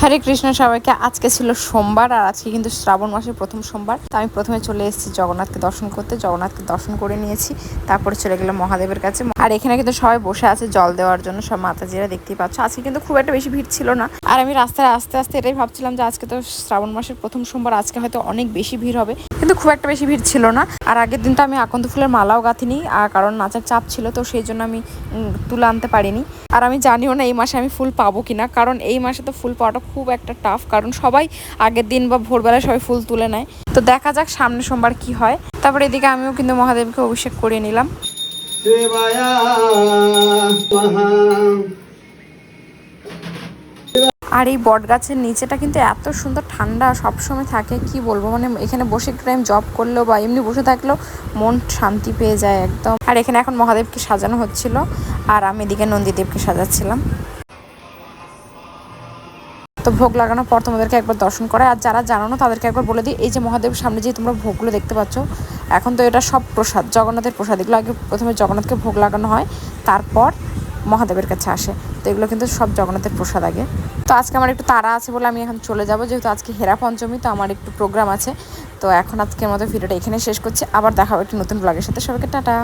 হরে কৃষ্ণ সবাইকে। আজকে ছিল সোমবার আর আজকে কিন্তু শ্রাবণ মাসের প্রথম সোমবার। তো আমি প্রথমে চলে এসেছি জগন্নাথকে দর্শন করতে। জগন্নাথকে দর্শন করে নিয়েছি, তারপরে চলে গেলাম মহাদেবের কাছে। আর এখানে কিন্তু সবাই বসে আছে জল দেওয়ার জন্য, সব মাতাজিরা দেখতেই পাচ্ছ। আজকে কিন্তু খুব একটা বেশি ভিড় ছিল না। আর আমি রাস্তায় আস্তে আস্তে এটাই ভাবছিলাম যে আজকে তো শ্রাবণ মাসের প্রথম সোমবার, আজকে হয়তো অনেক বেশি ভিড় হবে, কিন্তু খুব একটা বেশি ভিড় ছিল না। আর আগের দিন তো আমি আকন্দ ফুলের মালাও গাঁথিনি, আর কারণ নাচার চাপ ছিল, তো সেই জন্য আমি তুলে আনতে পারিনি। আর আমি জানিও না এই মাসে আমি ফুল পাবো কিনা, কারণ এই মাসে তো ফুল পাওয়াটা খুব একটা টাফ, কারণ সবাই আগের দিন বা ভোরবেলায় সবাই ফুল তুলে নেয়। তো দেখা যাক সামনে সোমবার কি হয়। তারপরে এদিকে আমিও কিন্তু মহাদেবকে অভিষেক করে নিলাম। আর এই বট গাছের নিচেটা কিন্তু এত সুন্দর ঠান্ডা সবসময় থাকে, কি বলবো, মানে এখানে বসে টাইম জব করলেও বা এমনি বসে থাকলেও মন শান্তি পেয়ে যায় একদম। আর এখানে এখন মহাদেবকে সাজানো হচ্ছিল, আর আমি এদিকে নন্দীদেবকে সাজাচ্ছিলাম। তো ভোগ লাগানোর পর তোমাদেরকে একবার দর্শন করে, আর যারা জানো না তাদেরকে একবার বলে দিই, এই যে মহাদেবের সামনে যে তোমরা ভোগগুলো দেখতে পাচ্ছ, এখন তো এটা সব প্রসাদ, জগন্নাথের প্রসাদ। এগুলো আগে প্রথমে জগন্নাথকে ভোগ লাগানো হয়, তারপর মহাদেবের কাছে আসে। তো এগুলো কিন্তু সব জগন্নাথের প্রসাদ আগে। তো আজকে আমার একটু তাড়া আছে বলে আমি এখন চলে যাব, যেহেতু আজকে হেরা পঞ্চমী, তো আমার একটু প্রোগ্রাম আছে। তো এখন আজকের মতো ভিডিওটা এখানে শেষ করছি, আবার দেখা হবে একটি নতুন ব্লগের সাথে। সবাইকে টাটা।